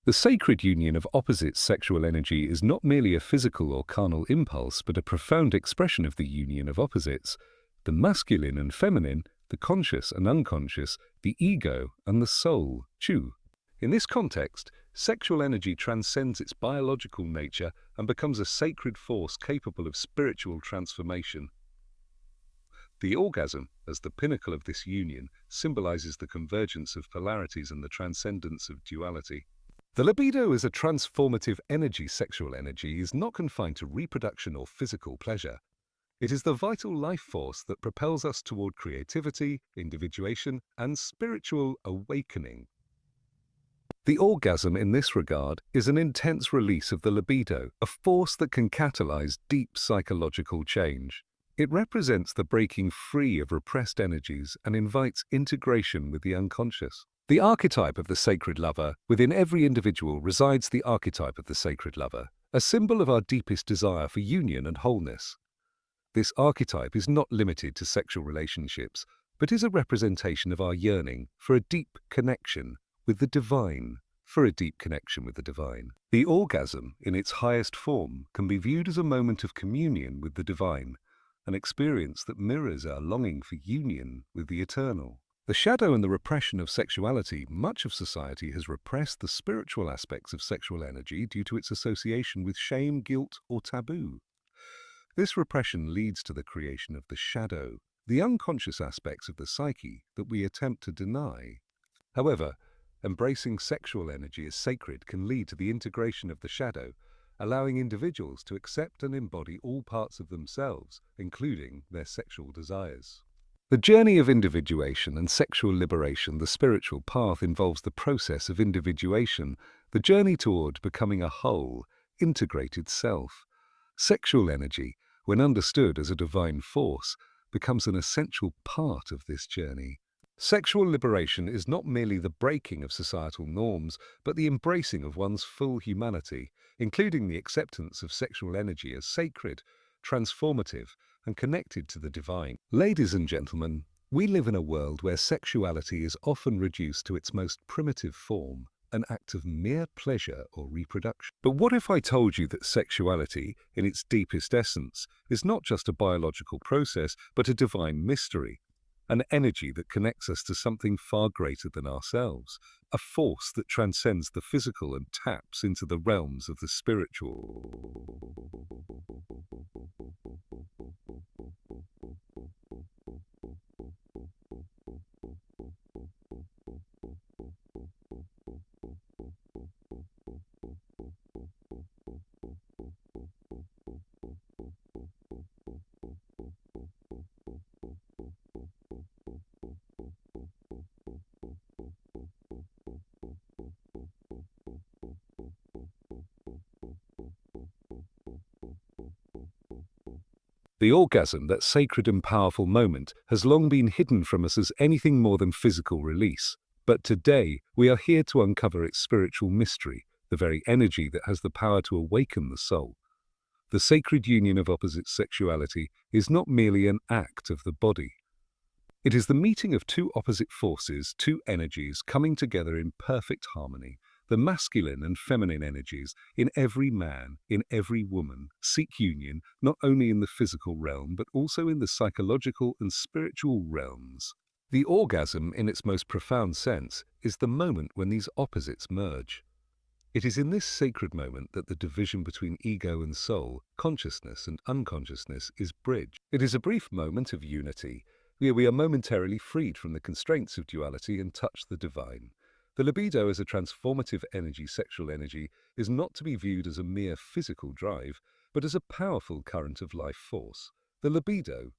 The sacred union of opposites sexual energy is not merely a physical or carnal impulse, but a profound expression of the union of opposites, the masculine and feminine, the conscious and unconscious, the ego and the soul, Chu. In this context, sexual energy transcends its biological nature and becomes a sacred force capable of spiritual transformation. The orgasm, as the pinnacle of this union, symbolizes the convergence of polarities and the transcendence of duality. The libido as a transformative energy, sexual energy, is not confined to reproduction or physical pleasure. It is the vital life force that propels us toward creativity, individuation, and spiritual awakening. The orgasm in this regard is an intense release of the libido, a force that can catalyze deep psychological change. It represents the breaking free of repressed energies and invites integration with the unconscious. The archetype of the sacred lover. Within every individual resides the archetype of the sacred lover, a symbol of our deepest desire for union and wholeness. This archetype is not limited to sexual relationships, but is a representation of our yearning for a deep connection with the divine. The orgasm, in its highest form, can be viewed as a moment of communion with the divine, an experience that mirrors our longing for union with the eternal. The shadow and the repression of sexuality. Much of society has repressed the spiritual aspects of sexual energy due to its association with shame, guilt, or taboo. This repression leads to the creation of the shadow, the unconscious aspects of the psyche that we attempt to deny. However, embracing sexual energy as sacred can lead to the integration of the shadow, allowing individuals to accept and embody all parts of themselves, including their sexual desires. The journey of individuation and sexual liberation. The spiritual path involves the process of individuation, the journey toward becoming a whole, integrated self. Sexual energy, when understood as a divine force, becomes an essential part of this journey. Sexual liberation is not merely the breaking of societal norms, but the embracing of one's full humanity, including the acceptance of sexual energy as sacred, transformative, and connected to the divine. Ladies and gentlemen, we live in a world where sexuality is often reduced to its most primitive form, an act of mere pleasure or reproduction. But what if I told you that sexuality, in its deepest essence, is not just a biological process, but a divine mystery? An energy that connects us to something far greater than ourselves, a force that transcends the physical and taps into the realms of the spiritual. The orgasm, that sacred and powerful moment, has long been hidden from us as anything more than physical release. But today, we are here to uncover its spiritual mystery, the very energy that has the power to awaken the soul. The sacred union of opposite sexuality is not merely an act of the body. It is the meeting of two opposite forces, two energies coming together in perfect harmony. The masculine and feminine energies in every man, in every woman, seek union not only in the physical realm but also in the psychological and spiritual realms. The orgasm, in its most profound sense, is the moment when these opposites merge. It is in this sacred moment that the division between ego and soul, consciousness and unconsciousness, is bridged. It is a brief moment of unity, where we are momentarily freed from the constraints of duality and touch the divine. The libido as a transformative energy, sexual energy, is not to be viewed as a mere physical drive, but as a powerful current of life force. The libido,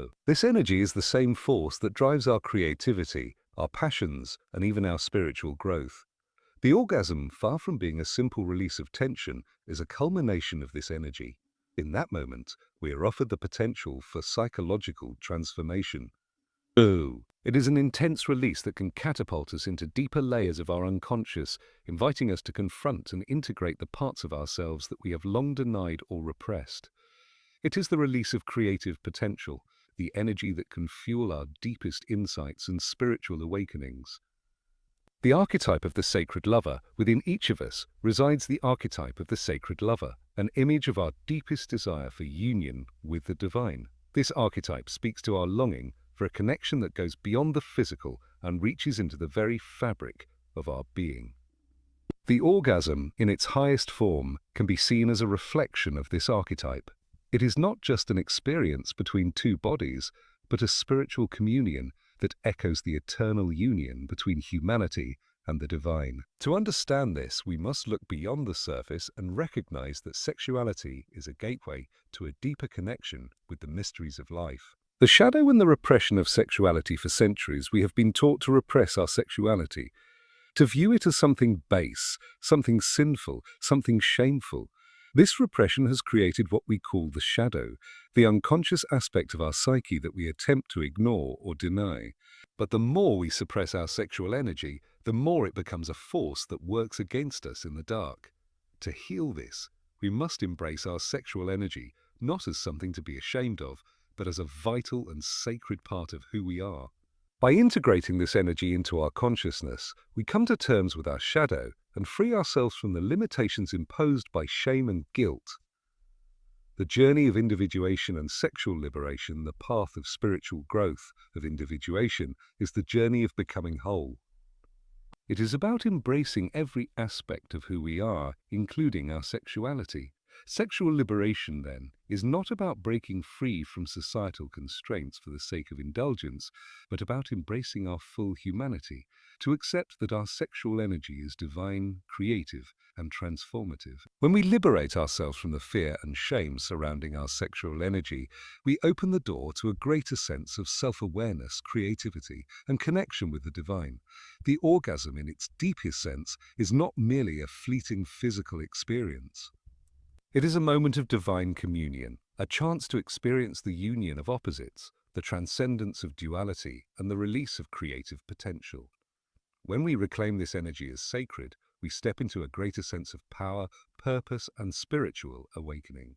flow. This energy is the same force that drives our creativity, our passions, and even our spiritual growth. The orgasm, far from being a simple release of tension, is a culmination of this energy. In that moment, we are offered the potential for psychological transformation. Oh, it is an intense release that can catapult us into deeper layers of our unconscious, inviting us to confront and integrate the parts of ourselves that we have long denied or repressed. It is the release of creative potential, the energy that can fuel our deepest insights and spiritual awakenings. The archetype of the sacred lover. Within each of us resides the archetype of the sacred lover, an image of our deepest desire for union with the divine. This archetype speaks to our longing for a connection that goes beyond the physical and reaches into the very fabric of our being. The orgasm, in its highest form, can be seen as a reflection of this archetype. It is not just an experience between two bodies, but a spiritual communion that echoes the eternal union between humanity and the divine. To understand this, we must look beyond the surface and recognize that sexuality is a gateway to a deeper connection with the mysteries of life. The shadow and the repression of sexuality. For centuries, we have been taught to repress our sexuality, to view it as something base, something sinful, something shameful. This repression has created what we call the shadow, the unconscious aspect of our psyche that we attempt to ignore or deny. But the more we suppress our sexual energy, the more it becomes a force that works against us in the dark. To heal this, we must embrace our sexual energy, not as something to be ashamed of, but as a vital and sacred part of who we are. By integrating this energy into our consciousness, we come to terms with our shadow and free ourselves from the limitations imposed by shame and guilt. The journey of individuation and sexual liberation, the path of spiritual growth, of individuation, is the journey of becoming whole. It is about embracing every aspect of who we are, including our sexuality. Sexual liberation, then, is not about breaking free from societal constraints for the sake of indulgence, but about embracing our full humanity, to accept that our sexual energy is divine, creative, and transformative. When we liberate ourselves from the fear and shame surrounding our sexual energy, we open the door to a greater sense of self-awareness, creativity, and connection with the divine. The orgasm, in its deepest sense, is not merely a fleeting physical experience. It is a moment of divine communion, a chance to experience the union of opposites, the transcendence of duality, and the release of creative potential. When we reclaim this energy as sacred, we step into a greater sense of power, purpose, and spiritual awakening.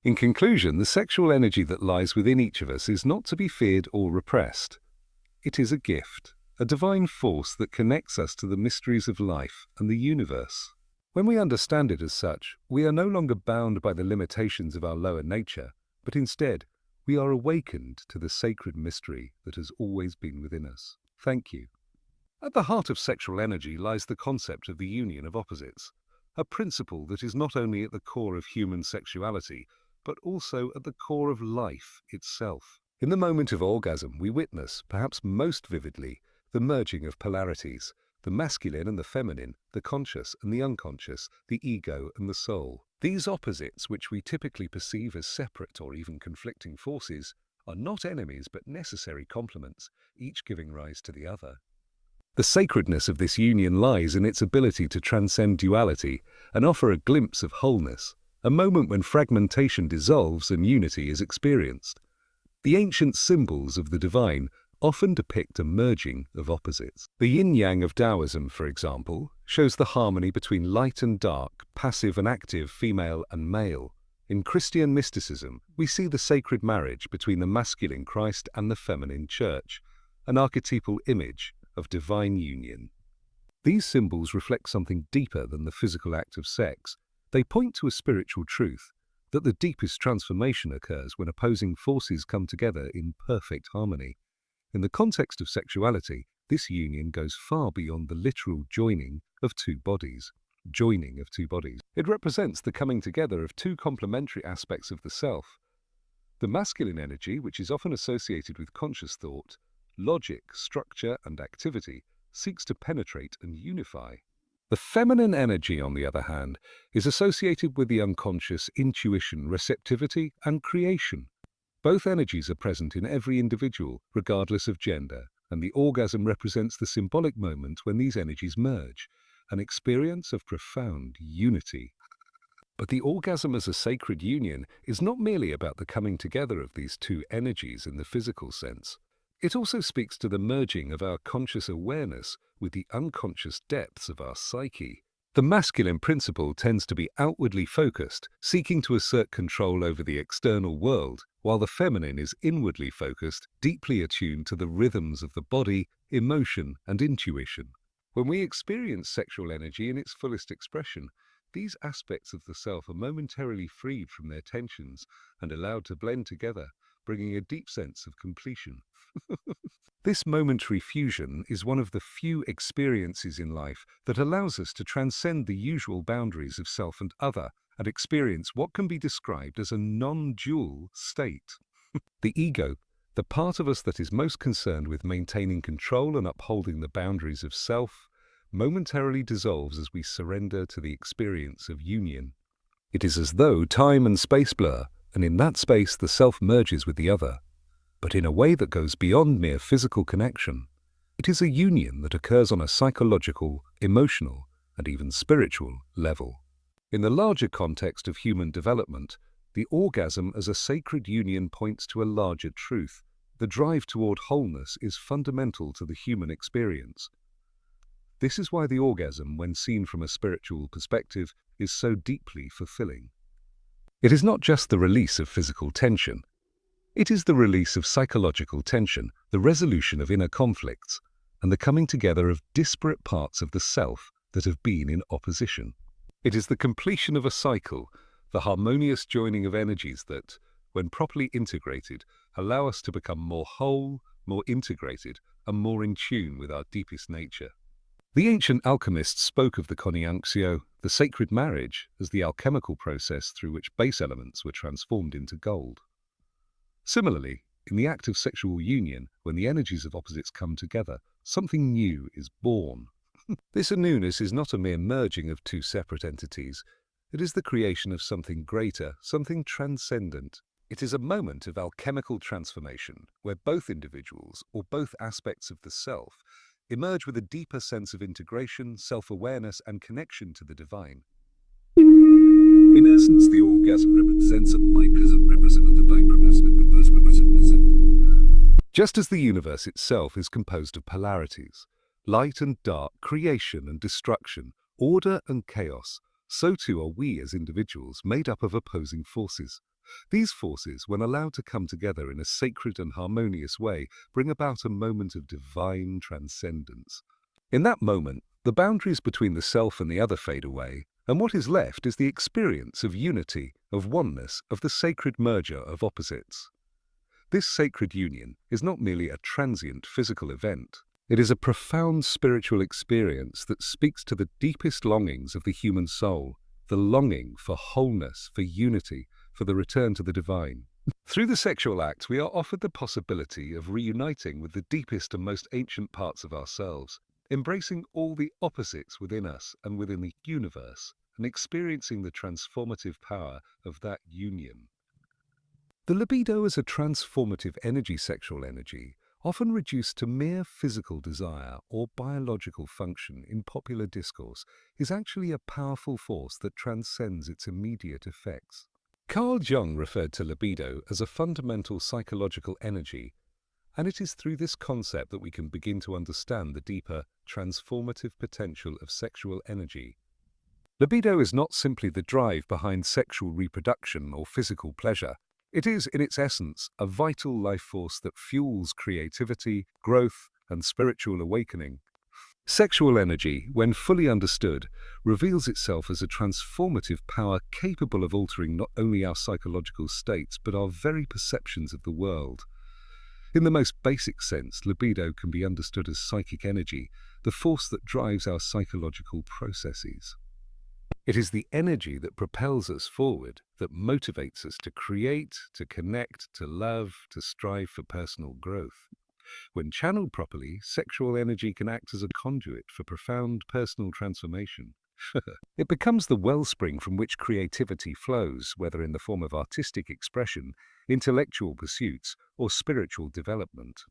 In conclusion, the sexual energy that lies within each of us is not to be feared or repressed. It is a gift, a divine force that connects us to the mysteries of life and the universe. When we understand it as such, we are no longer bound by the limitations of our lower nature, but instead, we are awakened to the sacred mystery that has always been within us. Thank you. At the heart of sexual energy lies the concept of the union of opposites, a principle that is not only at the core of human sexuality, but also at the core of life itself. In the moment of orgasm, we witness, perhaps most vividly, the merging of polarities, the masculine and the feminine, the conscious and the unconscious, the ego and the soul. These opposites, which we typically perceive as separate or even conflicting forces, are not enemies but necessary complements, each giving rise to the other. The sacredness of this union lies in its ability to transcend duality and offer a glimpse of wholeness, a moment when fragmentation dissolves and unity is experienced. The ancient symbols of the divine often depict a merging of opposites. The yin-yang of Taoism, for example, shows the harmony between light and dark, passive and active, female and male. In Christian mysticism, we see the sacred marriage between the masculine Christ and the feminine Church, an archetypal image of divine union. These symbols reflect something deeper than the physical act of sex. They point to a spiritual truth, that the deepest transformation occurs when opposing forces come together in perfect harmony. In the context of sexuality, this union goes far beyond the literal joining of two bodies. It represents the coming together of two complementary aspects of the self. The masculine energy, which is often associated with conscious thought, logic, structure, and activity, seeks to penetrate and unify. The feminine energy, on the other hand, is associated with the unconscious, intuition, receptivity, and creation. Both energies are present in every individual, regardless of gender, and the orgasm represents the symbolic moment when these energies merge, an experience of profound unity. But the orgasm as a sacred union is not merely about the coming together of these two energies in the physical sense. It also speaks to the merging of our conscious awareness with the unconscious depths of our psyche. The masculine principle tends to be outwardly focused, seeking to assert control over the external world, while the feminine is inwardly focused, deeply attuned to the rhythms of the body, emotion, and intuition. When we experience sexual energy in its fullest expression, these aspects of the self are momentarily freed from their tensions and allowed to blend together, bringing a deep sense of completion. This momentary fusion is one of the few experiences in life that allows us to transcend the usual boundaries of self and other and experience what can be described as a non-dual state. The ego, the part of us that is most concerned with maintaining control and upholding the boundaries of self, momentarily dissolves as we surrender to the experience of union. It is as though time and space blur, and in that space the self merges with the other, but in a way that goes beyond mere physical connection. It is a union that occurs on a psychological, emotional, and even spiritual level. In the larger context of human development, the orgasm as a sacred union points to a larger truth. The drive toward wholeness is fundamental to the human experience. This is why the orgasm, when seen from a spiritual perspective, is so deeply fulfilling. It is not just the release of physical tension. It is the release of psychological tension, the resolution of inner conflicts, and the coming together of disparate parts of the self that have been in opposition. It is the completion of a cycle, the harmonious joining of energies that, when properly integrated, allow us to become more whole, more integrated, and more in tune with our deepest nature. The ancient alchemists spoke of the conjunctio, the sacred marriage, as the alchemical process through which base elements were transformed into gold. Similarly, in the act of sexual union, when the energies of opposites come together, something new is born. This newness is not a mere merging of two separate entities. It is the creation of something greater, something transcendent. It is a moment of alchemical transformation, where both individuals, or both aspects of the self, emerge with a deeper sense of integration, self-awareness, and connection to the divine. In essence, the orgasm represents a microcosm representing the divine representation. Just as the universe itself is composed of polarities, light and dark, creation and destruction, order and chaos, so too are we as individuals made up of opposing forces. These forces, when allowed to come together in a sacred and harmonious way, bring about a moment of divine transcendence. In that moment, the boundaries between the self and the other fade away, and what is left is the experience of unity, of oneness, of the sacred merger of opposites. This sacred union is not merely a transient physical event. It is a profound spiritual experience that speaks to the deepest longings of the human soul, the longing for wholeness, for unity, for the return to the divine. Through the sexual act, we are offered the possibility of reuniting with the deepest and most ancient parts of ourselves, embracing all the opposites within us and within the universe, and experiencing the transformative power of that union. The libido as a transformative sexual energy, often reduced to mere physical desire or biological function in popular discourse, is actually a powerful force that transcends its immediate effects. Carl Jung referred to libido as a fundamental psychological energy, and it is through this concept that we can begin to understand the deeper, transformative potential of sexual energy. Libido is not simply the drive behind sexual reproduction or physical pleasure. It is, in its essence, a vital life force that fuels creativity, growth, and spiritual awakening. Sexual energy, when fully understood, reveals itself as a transformative power capable of altering not only our psychological states, but our very perceptions of the world. In the most basic sense, libido can be understood as psychic energy, the force that drives our psychological processes. It is the energy that propels us forward, that motivates us to create, to connect, to love, to strive for personal growth. When channeled properly, sexual energy can act as a conduit for profound personal transformation. It becomes the wellspring from which creativity flows, whether in the form of artistic expression, intellectual pursuits, or spiritual development.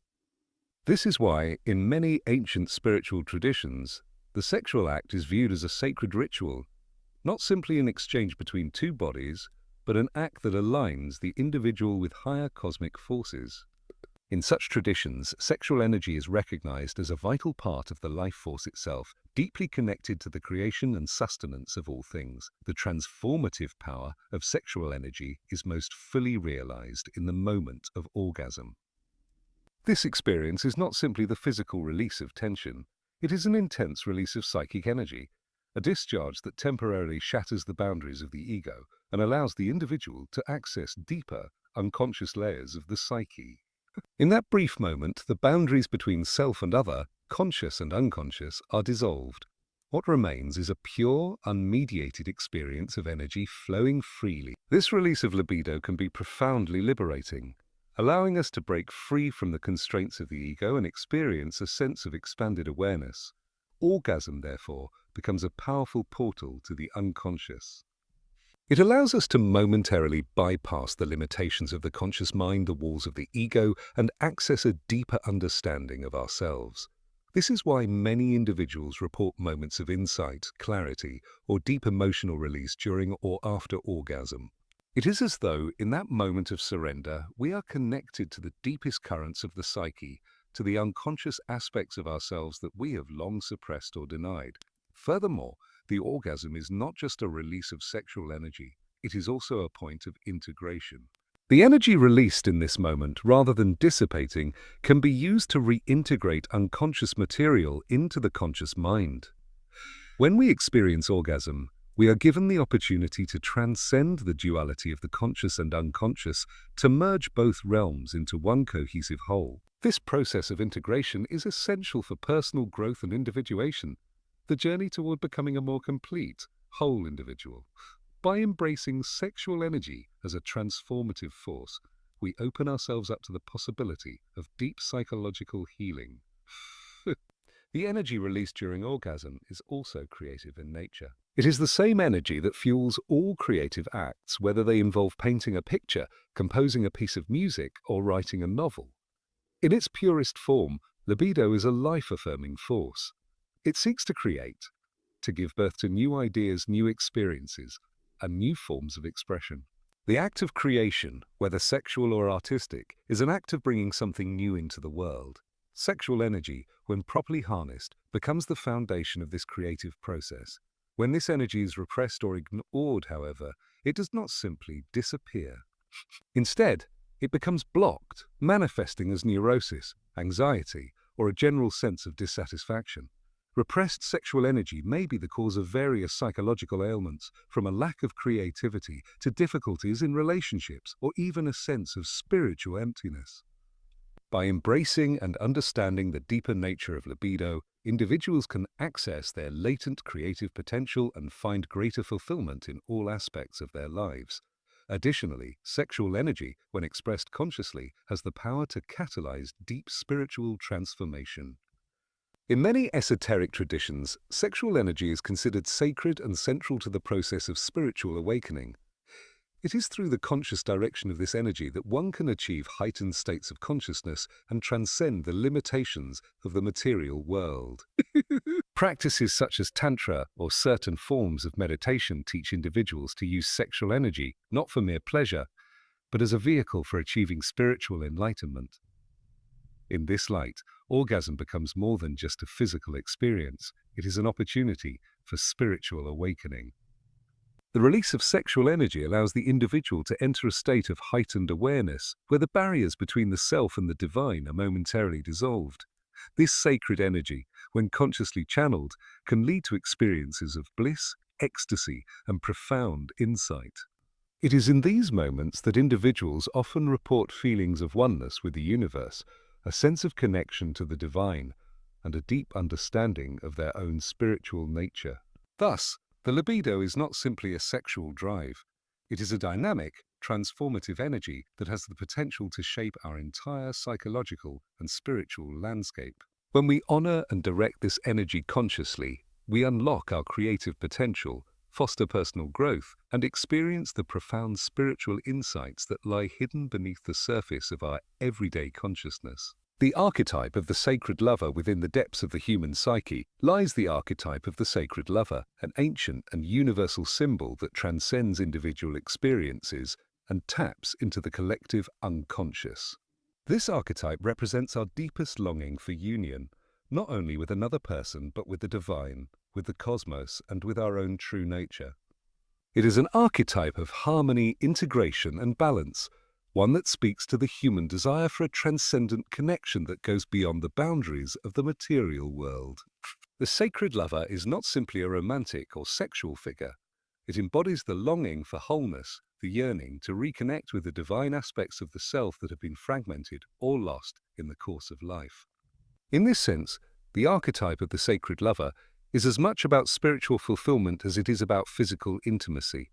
This is why, in many ancient spiritual traditions, the sexual act is viewed as a sacred ritual, not simply an exchange between two bodies, but an act that aligns the individual with higher cosmic forces. In such traditions, sexual energy is recognized as a vital part of the life force itself, deeply connected to the creation and sustenance of all things. The transformative power of sexual energy is most fully realized in the moment of orgasm. This experience is not simply the physical release of tension, it is an intense release of psychic energy, a discharge that temporarily shatters the boundaries of the ego and allows the individual to access deeper, unconscious layers of the psyche. In that brief moment, the boundaries between self and other, conscious and unconscious, are dissolved. What remains is a pure, unmediated experience of energy flowing freely. This release of libido can be profoundly liberating, allowing us to break free from the constraints of the ego and experience a sense of expanded awareness. Orgasm, therefore, becomes a powerful portal to the unconscious. It allows us to momentarily bypass the limitations of the conscious mind, the walls of the ego, and access a deeper understanding of ourselves. This is why many individuals report moments of insight, clarity, or deep emotional release during or after orgasm. It is as though, in that moment of surrender, we are connected to the deepest currents of the psyche, to the unconscious aspects of ourselves that we have long suppressed or denied. Furthermore, the orgasm is not just a release of sexual energy, it is also a point of integration. The energy released in this moment, rather than dissipating, can be used to reintegrate unconscious material into the conscious mind. When we experience orgasm, we are given the opportunity to transcend the duality of the conscious and unconscious, to merge both realms into one cohesive whole. This process of integration is essential for personal growth and individuation, the journey toward becoming a more complete, whole individual. By embracing sexual energy as a transformative force, we open ourselves up to the possibility of deep psychological healing. The energy released during orgasm is also creative in nature. It is the same energy that fuels all creative acts, whether they involve painting a picture, composing a piece of music, or writing a novel. In its purest form, libido is a life-affirming force. It seeks to create, to give birth to new ideas, new experiences, and new forms of expression. The act of creation, whether sexual or artistic, is an act of bringing something new into the world. Sexual energy, when properly harnessed, becomes the foundation of this creative process. When this energy is repressed or ignored, however, it does not simply disappear. Instead, it becomes blocked, manifesting as neurosis, anxiety, or a general sense of dissatisfaction. Repressed sexual energy may be the cause of various psychological ailments, from a lack of creativity to difficulties in relationships or even a sense of spiritual emptiness. By embracing and understanding the deeper nature of libido, individuals can access their latent creative potential and find greater fulfillment in all aspects of their lives. Additionally, sexual energy, when expressed consciously, has the power to catalyze deep spiritual transformation. In many esoteric traditions, sexual energy is considered sacred and central to the process of spiritual awakening. It is through the conscious direction of this energy that one can achieve heightened states of consciousness and transcend the limitations of the material world. Practices such as tantra or certain forms of meditation teach individuals to use sexual energy not for mere pleasure, but as a vehicle for achieving spiritual enlightenment. In this light, orgasm becomes more than just a physical experience. It is an opportunity for spiritual awakening. The release of sexual energy allows the individual to enter a state of heightened awareness, where the barriers between the self and the divine are momentarily dissolved. This sacred energy, when consciously channeled, can lead to experiences of bliss, ecstasy, and profound insight. It is in these moments that individuals often report feelings of oneness with the universe, a sense of connection to the divine, and a deep understanding of their own spiritual nature. Thus, the libido is not simply a sexual drive. It is a dynamic, transformative energy that has the potential to shape our entire psychological and spiritual landscape. When we honor and direct this energy consciously, we unlock our creative potential, foster personal growth, and experience the profound spiritual insights that lie hidden beneath the surface of our everyday consciousness. The archetype of the sacred lover. Within the depths of the human psyche lies the archetype of the sacred lover, an ancient and universal symbol that transcends individual experiences and taps into the collective unconscious. This archetype represents our deepest longing for union, not only with another person but with the divine, with the cosmos, and with our own true nature. It is an archetype of harmony, integration, and balance, one that speaks to the human desire for a transcendent connection that goes beyond the boundaries of the material world. The sacred lover is not simply a romantic or sexual figure. It embodies the longing for wholeness, the yearning to reconnect with the divine aspects of the self that have been fragmented or lost in the course of life. In this sense, the archetype of the sacred lover is as much about spiritual fulfillment as it is about physical intimacy.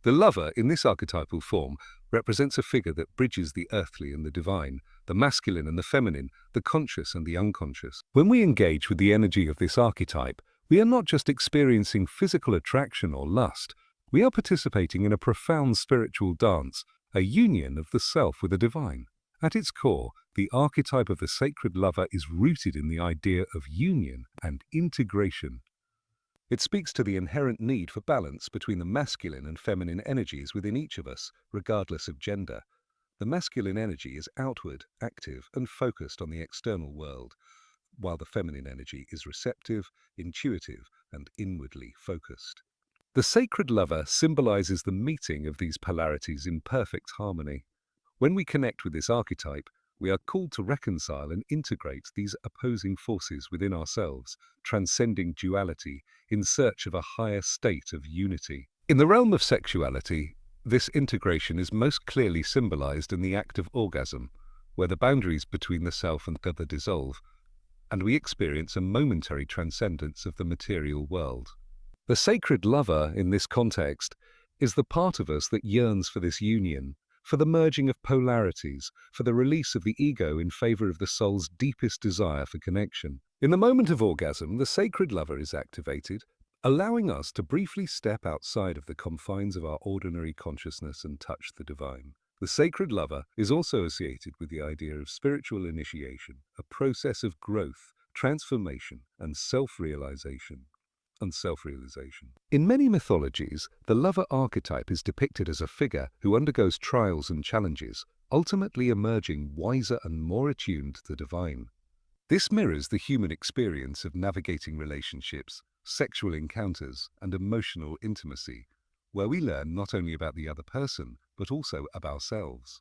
The lover, in this archetypal form, represents a figure that bridges the earthly and the divine, the masculine and the feminine, the conscious and the unconscious. When we engage with the energy of this archetype, we are not just experiencing physical attraction or lust, we are participating in a profound spiritual dance, a union of the self with the divine. At its core, the archetype of the sacred lover is rooted in the idea of union and integration. It speaks to the inherent need for balance between the masculine and feminine energies within each of us, regardless of gender. The masculine energy is outward, active, and focused on the external world, while the feminine energy is receptive, intuitive, and inwardly focused. The sacred lover symbolizes the meeting of these polarities in perfect harmony. When we connect with this archetype, we are called to reconcile and integrate these opposing forces within ourselves, transcending duality in search of a higher state of unity. In the realm of sexuality, this integration is most clearly symbolized in the act of orgasm, where the boundaries between the self and the other dissolve, and we experience a momentary transcendence of the material world. The sacred lover, in this context, is the part of us that yearns for this union, for the merging of polarities, for the release of the ego in favor of the soul's deepest desire for connection. In the moment of orgasm, the sacred lover is activated, allowing us to briefly step outside of the confines of our ordinary consciousness and touch the divine. The sacred lover is also associated with the idea of spiritual initiation, a process of growth, transformation, and self-realization. In many mythologies, the lover archetype is depicted as a figure who undergoes trials and challenges, ultimately emerging wiser and more attuned to the divine. This mirrors the human experience of navigating relationships, sexual encounters, and emotional intimacy, where we learn not only about the other person, but also about ourselves.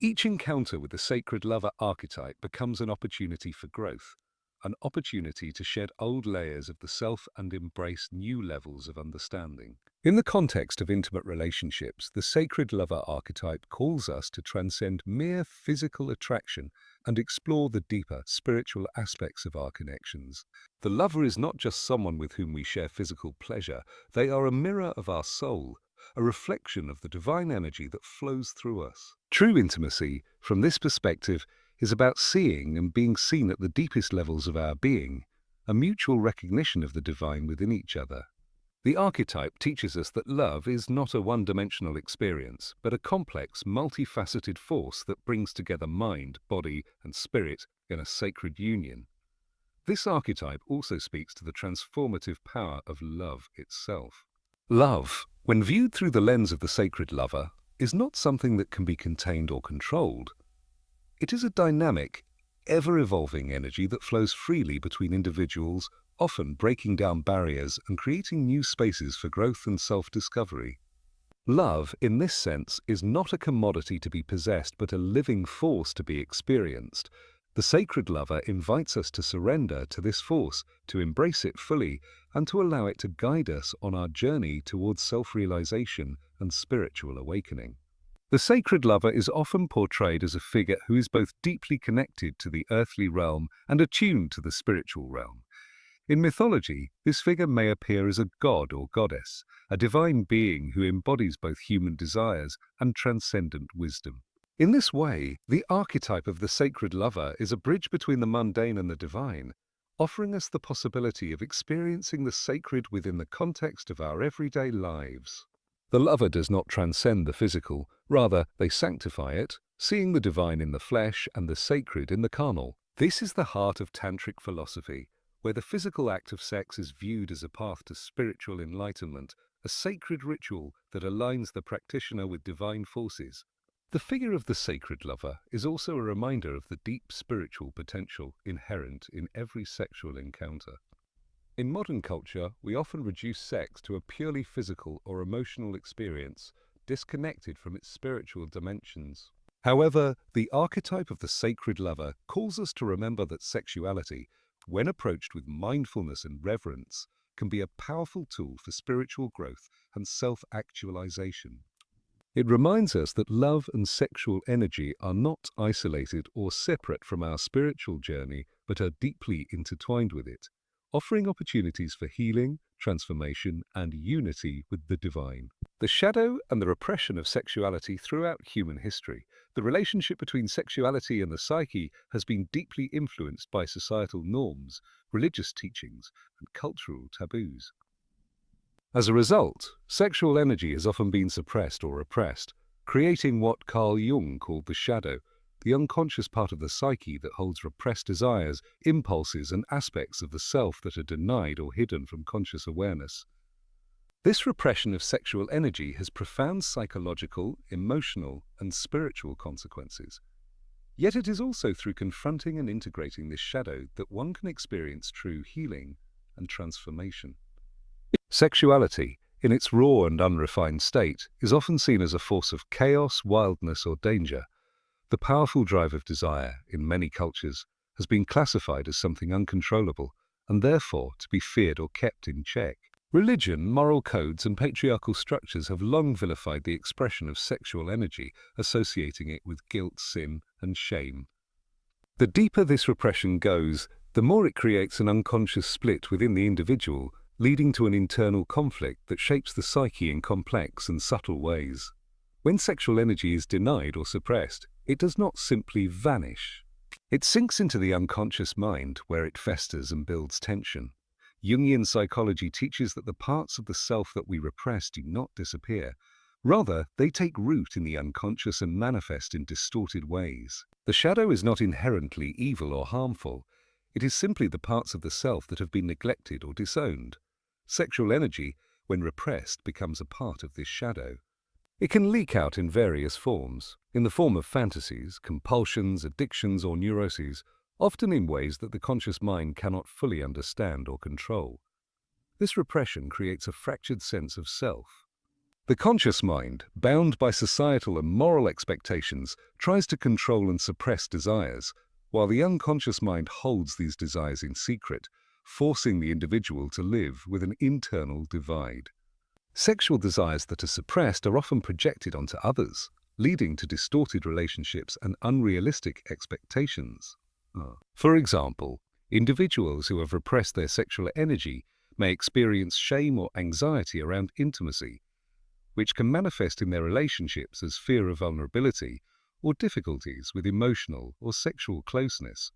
Each encounter with the sacred lover archetype becomes an opportunity for growth, an opportunity to shed old layers of the self and embrace new levels of understanding. In the context of intimate relationships, the sacred lover archetype calls us to transcend mere physical attraction and explore the deeper spiritual aspects of our connections. The lover is not just someone with whom we share physical pleasure, they are a mirror of our soul, a reflection of the divine energy that flows through us. True intimacy, from this perspective, is about seeing and being seen at the deepest levels of our being, a mutual recognition of the divine within each other. The archetype teaches us that love is not a one-dimensional experience, but a complex, multifaceted force that brings together mind, body, and spirit in a sacred union. This archetype also speaks to the transformative power of love itself. Love, when viewed through the lens of the sacred lover, is not something that can be contained or controlled. It is a dynamic, ever-evolving energy that flows freely between individuals, often breaking down barriers and creating new spaces for growth and self-discovery. Love, in this sense, is not a commodity to be possessed, but a living force to be experienced. The sacred lover invites us to surrender to this force, to embrace it fully, and to allow it to guide us on our journey towards self-realization and spiritual awakening. The sacred lover is often portrayed as a figure who is both deeply connected to the earthly realm and attuned to the spiritual realm. In mythology, this figure may appear as a god or goddess, a divine being who embodies both human desires and transcendent wisdom. In this way, the archetype of the sacred lover is a bridge between the mundane and the divine, offering us the possibility of experiencing the sacred within the context of our everyday lives. The lover does not transcend the physical, rather they sanctify it, seeing the divine in the flesh and the sacred in the carnal. This is the heart of tantric philosophy, where the physical act of sex is viewed as a path to spiritual enlightenment, a sacred ritual that aligns the practitioner with divine forces. The figure of the sacred lover is also a reminder of the deep spiritual potential inherent in every sexual encounter. In modern culture, we often reduce sex to a purely physical or emotional experience, disconnected from its spiritual dimensions. However, the archetype of the sacred lover calls us to remember that sexuality, when approached with mindfulness and reverence, can be a powerful tool for spiritual growth and self-actualization. It reminds us that love and sexual energy are not isolated or separate from our spiritual journey, but are deeply intertwined with it, offering opportunities for healing, transformation, and unity with the divine. The shadow and the repression of sexuality throughout human history. The relationship between sexuality and the psyche has been deeply influenced by societal norms, religious teachings, and cultural taboos. As a result, sexual energy has often been suppressed or repressed, creating what Carl Jung called the shadow, the unconscious part of the psyche that holds repressed desires, impulses, and aspects of the self that are denied or hidden from conscious awareness. This repression of sexual energy has profound psychological, emotional, and spiritual consequences. Yet it is also through confronting and integrating this shadow that one can experience true healing and transformation. Sexuality, in its raw and unrefined state, is often seen as a force of chaos, wildness, or danger. The powerful drive of desire, in many cultures, has been classified as something uncontrollable, and therefore to be feared or kept in check. Religion, moral codes, and patriarchal structures have long vilified the expression of sexual energy, associating it with guilt, sin, and shame. The deeper this repression goes, the more it creates an unconscious split within the individual, leading to an internal conflict that shapes the psyche in complex and subtle ways. When sexual energy is denied or suppressed, it does not simply vanish. It sinks into the unconscious mind, where it festers and builds tension. Jungian psychology teaches that the parts of the self that we repress do not disappear. Rather, they take root in the unconscious and manifest in distorted ways. The shadow is not inherently evil or harmful. It is simply the parts of the self that have been neglected or disowned. Sexual energy, when repressed, becomes a part of this shadow. It can leak out in various forms, in the form of fantasies, compulsions, addictions, or neuroses, often in ways that the conscious mind cannot fully understand or control. This repression creates a fractured sense of self. The conscious mind, bound by societal and moral expectations, tries to control and suppress desires, while the unconscious mind holds these desires in secret, forcing the individual to live with an internal divide. Sexual desires that are suppressed are often projected onto others, leading to distorted relationships and unrealistic expectations. For example, individuals who have repressed their sexual energy may experience shame or anxiety around intimacy, which can manifest in their relationships as fear of vulnerability or difficulties with emotional or sexual closeness.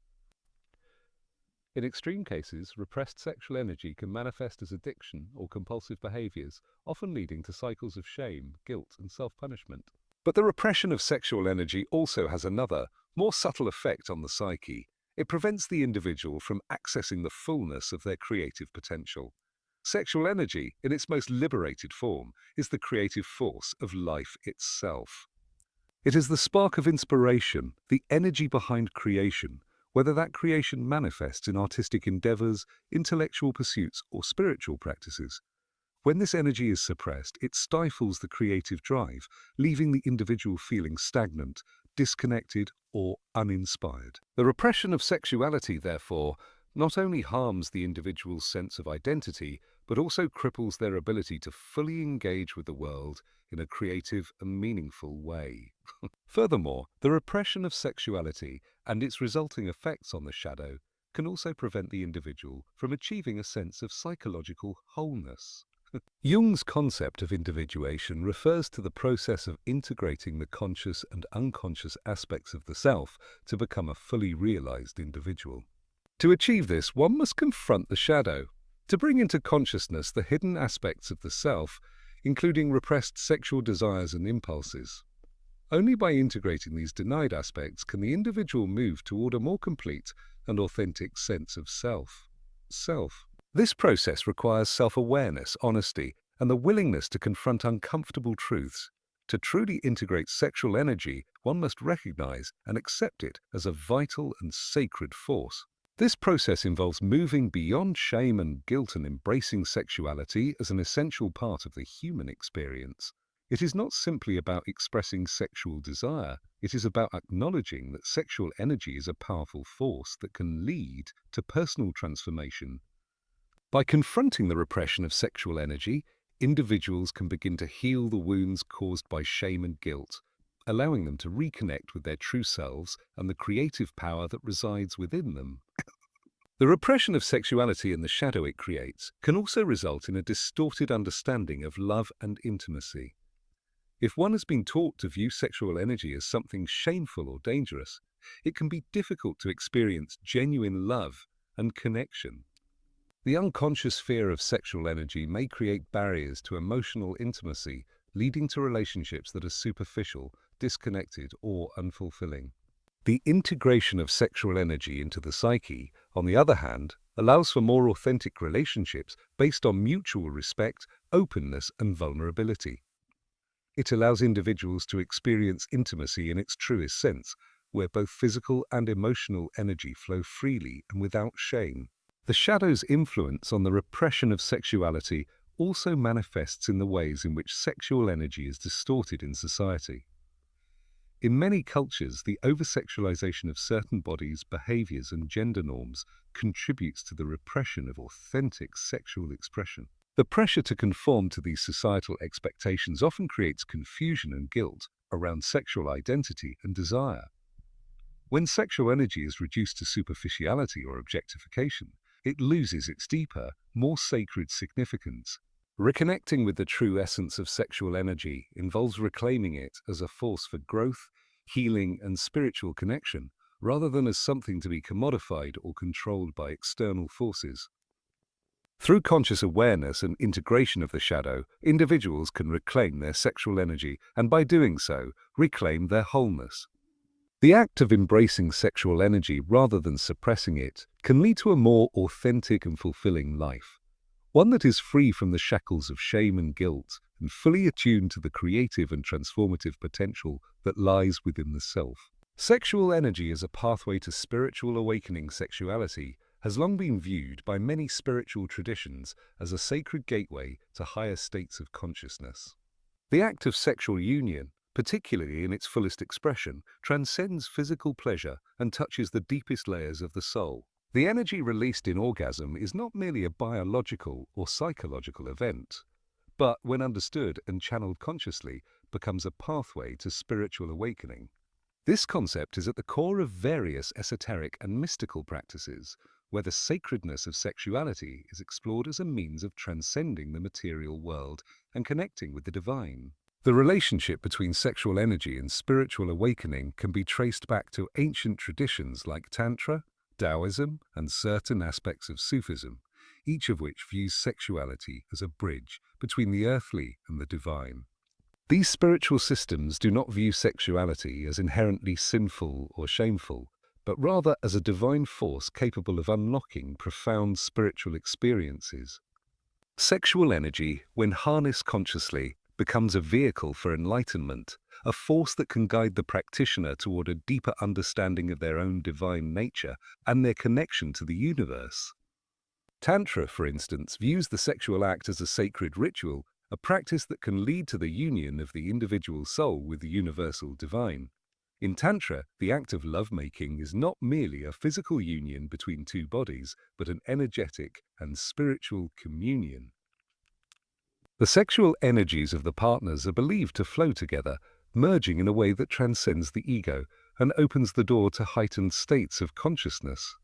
In extreme cases, repressed sexual energy can manifest as addiction or compulsive behaviors, often leading to cycles of shame, guilt, and self-punishment. But the repression of sexual energy also has another, more subtle effect on the psyche. It prevents the individual from accessing the fullness of their creative potential. Sexual energy, in its most liberated form, is the creative force of life itself. It is the spark of inspiration, the energy behind creation, whether that creation manifests in artistic endeavors, intellectual pursuits, or spiritual practices. When this energy is suppressed, it stifles the creative drive, leaving the individual feeling stagnant, disconnected, or uninspired. The repression of sexuality, therefore, not only harms the individual's sense of identity, but also cripples their ability to fully engage with the world in a creative and meaningful way. Furthermore, the repression of sexuality and its resulting effects on the shadow can also prevent the individual from achieving a sense of psychological wholeness. Jung's concept of individuation refers to the process of integrating the conscious and unconscious aspects of the self to become a fully realized individual. To achieve this, one must confront the shadow, to bring into consciousness the hidden aspects of the self, including repressed sexual desires and impulses. Only by integrating these denied aspects can the individual move toward a more complete and authentic sense of self. This process requires self-awareness, honesty, and the willingness to confront uncomfortable truths. To truly integrate sexual energy, one must recognize and accept it as a vital and sacred force. This process involves moving beyond shame and guilt and embracing sexuality as an essential part of the human experience. It is not simply about expressing sexual desire, it is about acknowledging that sexual energy is a powerful force that can lead to personal transformation. By confronting the repression of sexual energy, individuals can begin to heal the wounds caused by shame and guilt, allowing them to reconnect with their true selves and the creative power that resides within them. The repression of sexuality and the shadow it creates can also result in a distorted understanding of love and intimacy. If one has been taught to view sexual energy as something shameful or dangerous, it can be difficult to experience genuine love and connection. The unconscious fear of sexual energy may create barriers to emotional intimacy, leading to relationships that are superficial, disconnected, or unfulfilling. The integration of sexual energy into the psyche, on the other hand, allows for more authentic relationships based on mutual respect, openness, and vulnerability. It allows individuals to experience intimacy in its truest sense, where both physical and emotional energy flow freely and without shame. The shadow's influence on the repression of sexuality also manifests in the ways in which sexual energy is distorted in society. In many cultures, the over-sexualization of certain bodies, behaviors, and gender norms contributes to the repression of authentic sexual expression. The pressure to conform to these societal expectations often creates confusion and guilt around sexual identity and desire. When sexual energy is reduced to superficiality or objectification, it loses its deeper, more sacred significance. Reconnecting with the true essence of sexual energy involves reclaiming it as a force for growth, healing, and spiritual connection, rather than as something to be commodified or controlled by external forces. Through conscious awareness and integration of the shadow, individuals can reclaim their sexual energy and, by doing so, reclaim their wholeness. The act of embracing sexual energy rather than suppressing it can lead to a more authentic and fulfilling life, one that is free from the shackles of shame and guilt and fully attuned to the creative and transformative potential that lies within the self. Sexual energy as a pathway to spiritual awakening. Sexuality has long been viewed by many spiritual traditions as a sacred gateway to higher states of consciousness. The act of sexual union, particularly in its fullest expression, transcends physical pleasure and touches the deepest layers of the soul. The energy released in orgasm is not merely a biological or psychological event, but when understood and channeled consciously, becomes a pathway to spiritual awakening. This concept is at the core of various esoteric and mystical practices, where the sacredness of sexuality is explored as a means of transcending the material world and connecting with the divine. The relationship between sexual energy and spiritual awakening can be traced back to ancient traditions like tantra, Taoism, and certain aspects of Sufism, each of which views sexuality as a bridge between the earthly and the divine. These spiritual systems do not view sexuality as inherently sinful or shameful, but rather as a divine force capable of unlocking profound spiritual experiences. Sexual energy, when harnessed consciously, becomes a vehicle for enlightenment, a force that can guide the practitioner toward a deeper understanding of their own divine nature and their connection to the universe. Tantra, for instance, views the sexual act as a sacred ritual, a practice that can lead to the union of the individual soul with the universal divine. In Tantra, the act of lovemaking is not merely a physical union between two bodies, but an energetic and spiritual communion. The sexual energies of the partners are believed to flow together, merging in a way that transcends the ego and opens the door to heightened states of consciousness.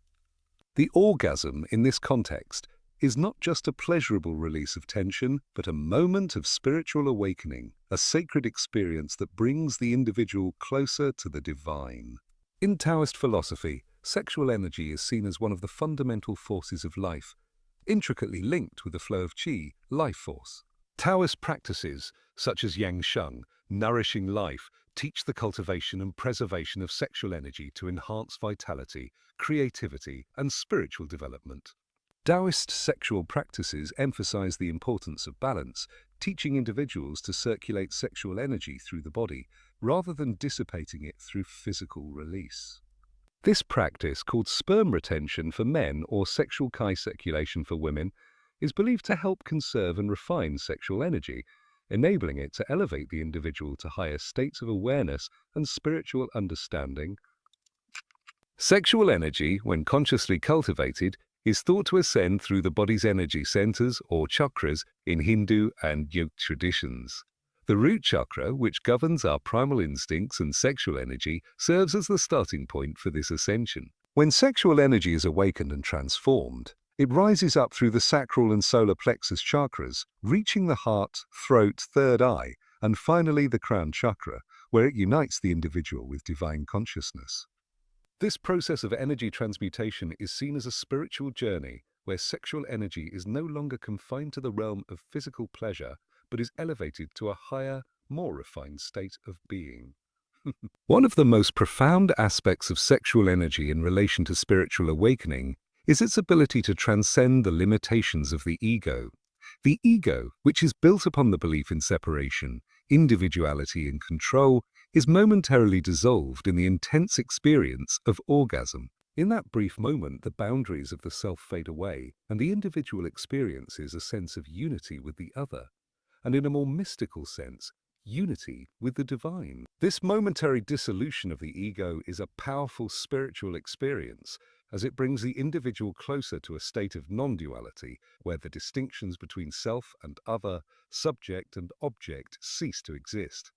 The orgasm, in this context, is not just a pleasurable release of tension, but a moment of spiritual awakening, a sacred experience that brings the individual closer to the divine. In Taoist philosophy, sexual energy is seen as one of the fundamental forces of life, intricately linked with the flow of qi, life force. Taoist practices, such as yang sheng, nourishing life, teach the cultivation and preservation of sexual energy to enhance vitality, creativity, and spiritual development. Taoist sexual practices emphasize the importance of balance, teaching individuals to circulate sexual energy through the body, rather than dissipating it through physical release. This practice, called sperm retention for men or sexual chi circulation for women, is believed to help conserve and refine sexual energy, enabling it to elevate the individual to higher states of awareness and spiritual understanding. Sexual energy, when consciously cultivated, is thought to ascend through the body's energy centers or chakras in Hindu and yoga traditions. The root chakra, which governs our primal instincts and sexual energy, serves as the starting point for this ascension. When sexual energy is awakened and transformed, it rises up through the sacral and solar plexus chakras, reaching the heart, throat, third eye, and finally the crown chakra, where it unites the individual with divine consciousness. This process of energy transmutation is seen as a spiritual journey where sexual energy is no longer confined to the realm of physical pleasure, but is elevated to a higher, more refined state of being. One of the most profound aspects of sexual energy in relation to spiritual awakening is its ability to transcend the limitations of the ego. The ego, which is built upon the belief in separation, individuality, and control, is momentarily dissolved in the intense experience of orgasm. In that brief moment, the boundaries of the self fade away, and the individual experiences a sense of unity with the other, and in a more mystical sense, unity with the divine. This momentary dissolution of the ego is a powerful spiritual experience, as it brings the individual closer to a state of non-duality, where the distinctions between self and other, subject and object, cease to exist.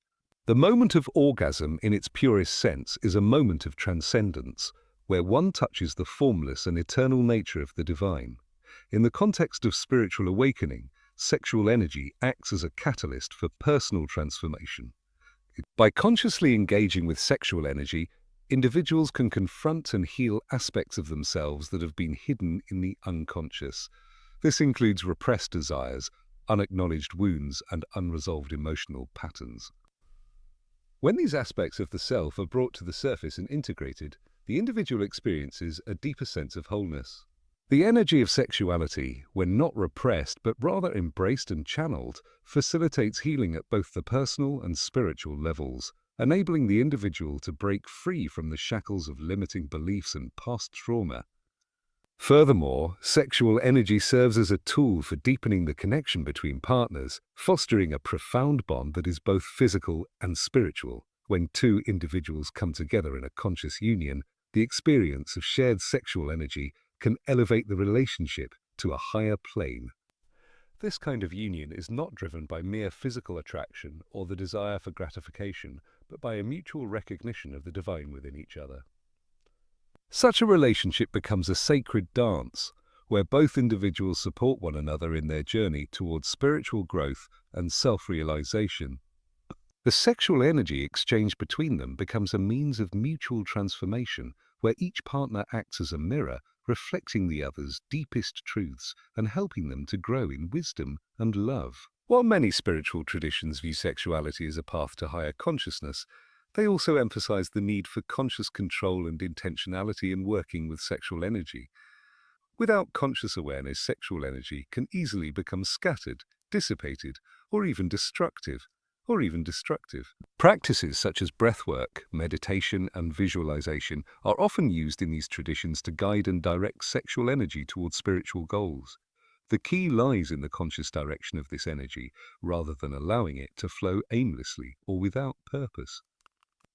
The moment of orgasm in its purest sense is a moment of transcendence, where one touches the formless and eternal nature of the divine. In the context of spiritual awakening, sexual energy acts as a catalyst for personal transformation. By consciously engaging with sexual energy, individuals can confront and heal aspects of themselves that have been hidden in the unconscious. This includes repressed desires, unacknowledged wounds, and unresolved emotional patterns. When these aspects of the self are brought to the surface and integrated, the individual experiences a deeper sense of wholeness. The energy of sexuality, when not repressed but rather embraced and channeled, facilitates healing at both the personal and spiritual levels, enabling the individual to break free from the shackles of limiting beliefs and past trauma. Furthermore, sexual energy serves as a tool for deepening the connection between partners, fostering a profound bond that is both physical and spiritual. When two individuals come together in a conscious union, the experience of shared sexual energy can elevate the relationship to a higher plane. This kind of union is not driven by mere physical attraction or the desire for gratification, but by a mutual recognition of the divine within each other. Such a relationship becomes a sacred dance, where both individuals support one another in their journey towards spiritual growth and self-realization. The sexual energy exchanged between them becomes a means of mutual transformation, where each partner acts as a mirror, reflecting the other's deepest truths and helping them to grow in wisdom and love. While many spiritual traditions view sexuality as a path to higher consciousness, they also emphasize the need for conscious control and intentionality in working with sexual energy. Without conscious awareness, sexual energy can easily become scattered, dissipated, or even destructive. Practices such as breathwork, meditation, and visualization are often used in these traditions to guide and direct sexual energy towards spiritual goals. The key lies in the conscious direction of this energy, rather than allowing it to flow aimlessly or without purpose.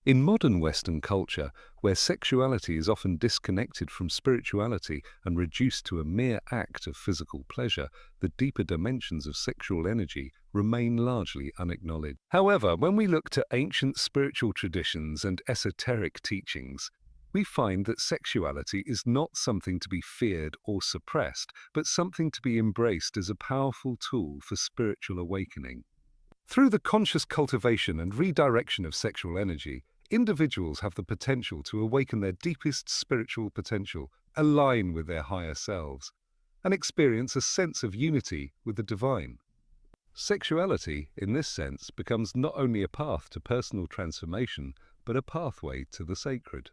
In modern Western culture, where sexuality is often disconnected from spirituality and reduced to a mere act of physical pleasure, the deeper dimensions of sexual energy remain largely unacknowledged. However, when we look to ancient spiritual traditions and esoteric teachings, we find that sexuality is not something to be feared or suppressed, but something to be embraced as a powerful tool for spiritual awakening. Through the conscious cultivation and redirection of sexual energy, Individuals have the potential to awaken their deepest spiritual potential, align with their higher selves, and experience a sense of unity with the divine. Sexuality, in this sense, becomes not only a path to personal transformation, but a pathway to the sacred.